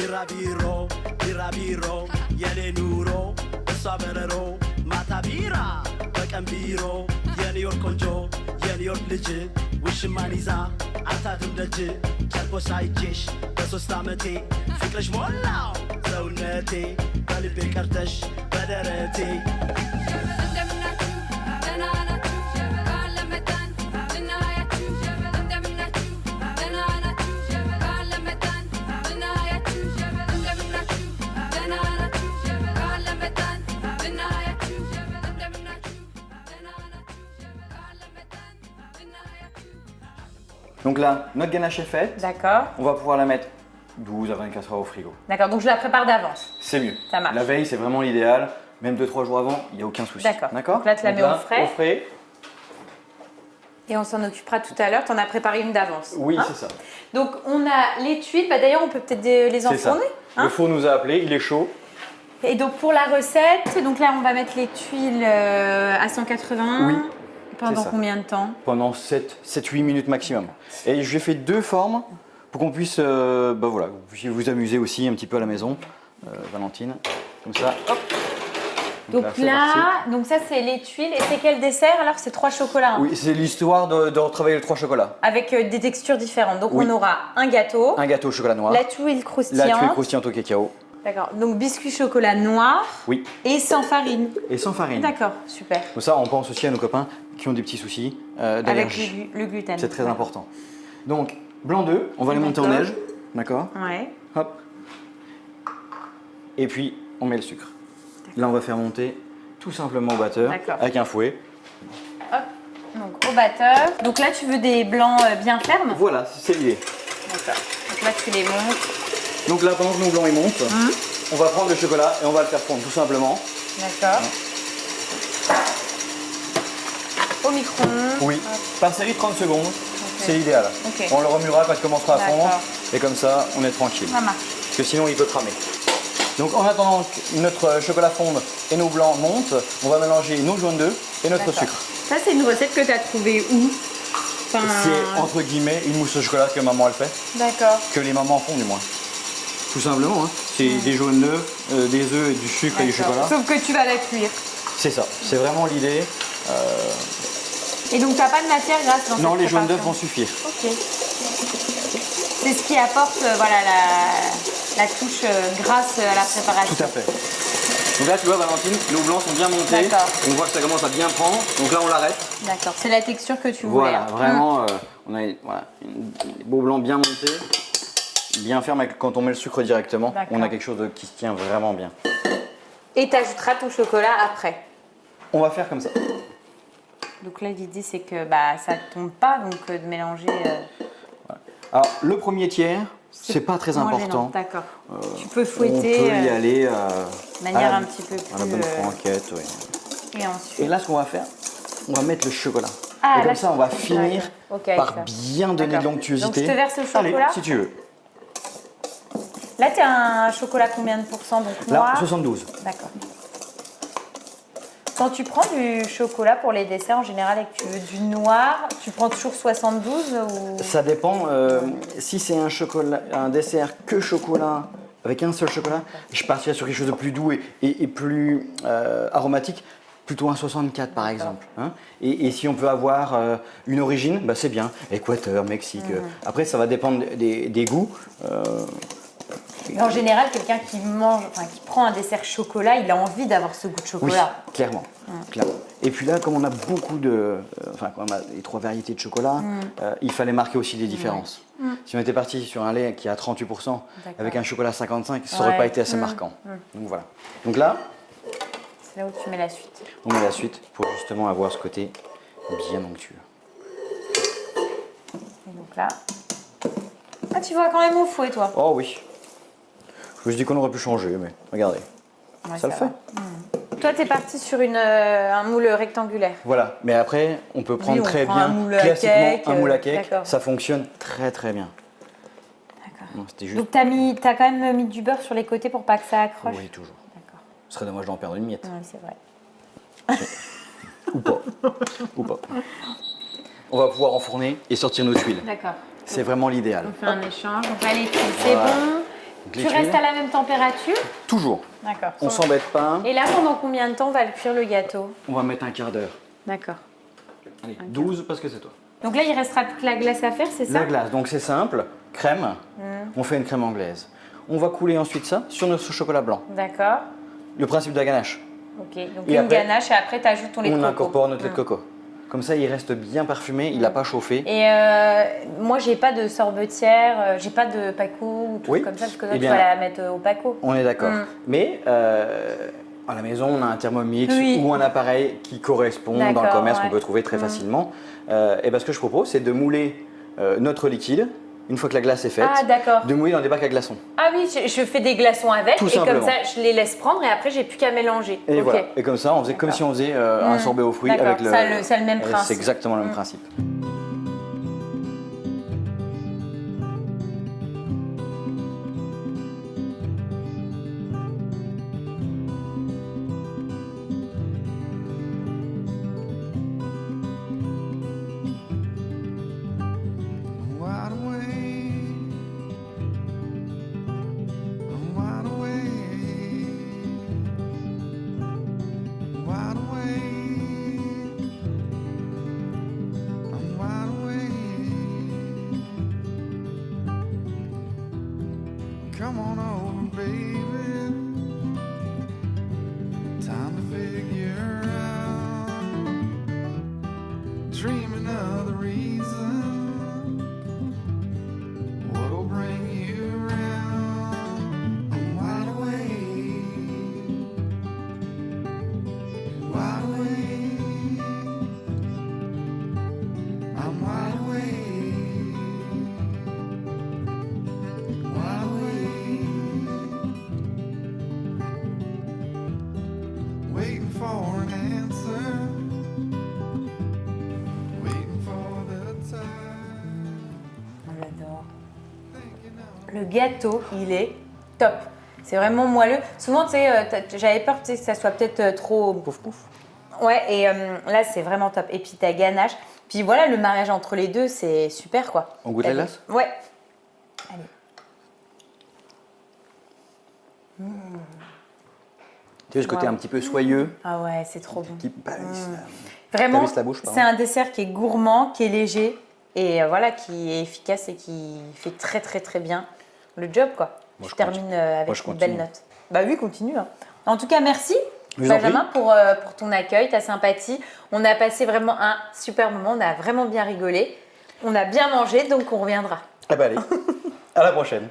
ቢራቢሮ ቢራቢሮ የኔ ኑሮ እሷ በረሮ ማታ ቢራ በቀን ቢሮ የኒውዮርክ ቆንጆ የኒውዮርክ ልጅ ውሽማን ይዛ አታድም ደጅ ጨርቆስ አይቼሽ በ3 ዓመቴ ፍቅርሽ ሞላው ሰውነቴ በልቤ ቀርተሽ በደረቴ Donc là, notre ganache est faite. D'accord. On va pouvoir la mettre 12 à 24 heures au frigo. D'accord, donc je la prépare d'avance. C'est mieux. Ça marche. La veille, c'est vraiment l'idéal. Même 2-3 jours avant, il n'y a aucun souci. D'accord. Donc là, tu la mets au frais. Au frais. Et on s'en occupera tout à l'heure. Tu en as préparé une d'avance. Oui, hein? c'est ça. Donc on a les tuiles. Bah, d'ailleurs, on peut peut-être les enfourner. Hein? Le four nous a appelé, il est chaud. Et donc pour la recette, donc là, on va mettre les tuiles à 180. Oui. Pendant combien de temps? Pendant 7-8 minutes maximum. Et j'ai fait 2 formes pour qu'on puisse, voilà, vous puissiez vous amuser aussi un petit peu à la maison, Valentine. Comme ça, hop. Donc là, donc ça c'est les tuiles. Et c'est quel dessert alors? C'est 3 chocolats. Hein? Oui, c'est l'histoire de retravailler les 3 chocolats. Avec des textures différentes. Donc on aura un gâteau. Un gâteau au chocolat noir. La tuile croustillante. La tuile croustillante au cacao. D'accord. Donc biscuit chocolat noir. Oui. Et sans farine. Et sans farine. D'accord, super. Comme ça, on pense aussi à nos copains qui ont des petits soucis d'allergie. Avec le gluten. C'est très important. Donc, blanc d'œuf, on va les monter en neige. D'accord. Ouais. Hop. Et puis, on met le sucre. Là, on va faire monter tout simplement au batteur avec un fouet. Hop. Donc, au batteur. Donc là, tu veux des blancs bien fermes? Voilà, c'est l'idée. D'accord. Donc là, tu les montes. Donc là, pendant que nos blancs ils montent, on va prendre le chocolat et on va le faire fondre tout simplement. D'accord. Au micro-ondes. Oui, par série de 30 secondes, c'est l'idéal. Okay. On le remuera quand il commencera à fondre et comme ça, on est tranquille. Ça marche. Parce que sinon, il peut cramer. Donc en attendant que notre chocolat fonde et nos blancs montent, on va mélanger nos jaunes d'œufs et notre sucre. Ça, c'est une recette que tu as trouvée où? C'est entre guillemets une mousse au chocolat que maman elle fait. D'accord. Que les mamans font du moins. Tout simplement, hein. C'est des jaunes d'œufs, des œufs, du sucre et du chocolat. Sauf que tu vas la cuire. C'est ça, c'est vraiment l'idée. Et donc tu n'as pas de matière grasse dans cette Non, les jaunes préparation? d'œufs vont suffire. Ok. C'est ce qui apporte voilà, la touche grasse à la préparation. Tout à fait. Donc là, tu vois, Valentine, nos blancs sont bien montés. On voit que ça commence à bien prendre. Donc là, on l'arrête. D'accord, c'est la texture que tu voulais. Voilà, vraiment, on a des beaux blancs bien montés. Bien ferme, quand on met le sucre directement, on a quelque chose qui se tient vraiment bien. Et tu ajouteras ton chocolat après. On va faire comme ça. Donc là, l'idée, c'est que ça ne tombe pas, donc de mélanger. Voilà. Alors, le premier tiers, c'est pas très important. D'accord. Tu peux fouetter. On peut y aller de manière un petit peu plus. À la bonne franquette, oui. Et ensuite. Et là, ce qu'on va faire, on va mettre le chocolat. Ah, et comme ça, on va finir par bien donner de l'onctuosité. Donc, je te verse le chocolat. Allez, si tu veux. Là, tu as un chocolat combien de pourcents donc noir? Là, 72. D'accord. Quand tu prends du chocolat pour les desserts en général et que tu veux du noir, tu prends toujours 72 ou... Ça dépend. Si c'est un dessert que chocolat, avec un seul chocolat, je partirais sur quelque chose de plus doux et plus aromatique, plutôt un 64 par exemple. Hein. Et si on peut avoir une origine, c'est bien. Équateur, Mexique. Après, ça va dépendre des goûts. En général, quelqu'un qui prend un dessert chocolat, il a envie d'avoir ce goût de chocolat. Oui, clairement. Et puis là, comme on a beaucoup comme on a les 3 variétés de chocolat, il fallait marquer aussi les différences. Si on était parti sur un lait qui a 38% avec un chocolat 55, ça n'aurait pas été assez marquant. Donc voilà. Donc là, c'est là où tu mets la suite. On met la suite pour justement avoir ce côté bien onctueux. Et donc là, tu vois quand même au fouet, toi. Oh oui. Je me dis qu'on aurait pu changer, mais regardez, ça le fait. Toi, tu es parti sur un moule rectangulaire. Voilà, mais après, on peut prendre très bien, classiquement, un moule à cake. Ça fonctionne très très bien. D'accord. Donc, tu as quand même mis du beurre sur les côtés pour pas que ça accroche? Oui, toujours. D'accord. Ce serait dommage d'en perdre une miette. Oui, c'est vrai. Ou pas. Ou pas. On va pouvoir enfourner et sortir nos tuiles. D'accord. C'est vraiment l'idéal. On fait un échange. Donc là, les tuiles, c'est bon. les Tu restes tuiles. à la même température? Toujours. D'accord. On s'embête pas. Et là, pendant combien de temps va le cuire le gâteau? On va mettre un quart d'heure. D'accord. Allez, 12 parce que c'est toi. Donc là, il restera plus que la glace à faire, c'est ça? La glace, donc c'est simple. Crème. On fait une crème anglaise. On va couler ensuite ça sur notre chocolat blanc. D'accord. Le principe de la ganache. Ok. Donc Et une après, ganache et après, tu ajoutes ton lait de On coco. incorpore notre lait de coco. Comme ça, il reste bien parfumé, il n'a pas chauffé. Et moi, j'ai pas de sorbetière, j'ai pas de paco ou tout Oui. comme ça, parce que toi, Eh tu bien, vas la mettre au paco. On est d'accord. Mais à la maison, on a un Thermomix Oui. ou un appareil qui correspond dans le D'accord, commerce ouais. qu'on peut trouver très facilement. Et ben, ce que je propose, c'est de mouler notre liquide, une fois que la glace est faite, Ah, d'accord. de mouler dans des bacs à glaçons. Ah oui, je fais des glaçons avec Tout et comme simplement. ça, je les laisse prendre et après, j'ai plus qu'à mélanger. Et Ok. voilà. Et comme ça, on faisait comme si on faisait un sorbet aux fruits D'accord. avec le. Ça a le même principe. C'est exactement le même principe. Wide awake. I'm wide awake. Wide awake. I'm wide awake. Come on over, baby. Time to figure out. Dreaming of the reason. What'll bring you around? I'm wide awake, wide awake. I'm wide awake, wide awake. Waiting for an answer, waiting for the time. On l'adore. Thinking of Le gâteau, il est top. C'est vraiment moelleux. Souvent, tu sais, j'avais peur tu sais, que ça soit peut-être trop pouf pouf. Ouais, et là, c'est vraiment top. Et puis ta ganache. Puis voilà, le mariage entre les deux, c'est super quoi. On goûte la glace? Ouais. Allez. Tu sais, ce côté Wow. un petit peu soyeux Ah ouais, c'est trop bon. qui balise Vraiment, T'avais la bouche, pardon. c'est un dessert qui est gourmand, qui est léger et voilà, qui est efficace et qui fait très très très bien le job quoi. Moi, je je termine continue. avec Moi, je une belle continue. note. Bah oui, continue. Hein. En tout cas, merci Je vous en Benjamin pour ton accueil, ta sympathie. On a passé vraiment un super moment, on a vraiment bien rigolé. On a bien mangé, donc on reviendra. Ah bah allez, à la prochaine.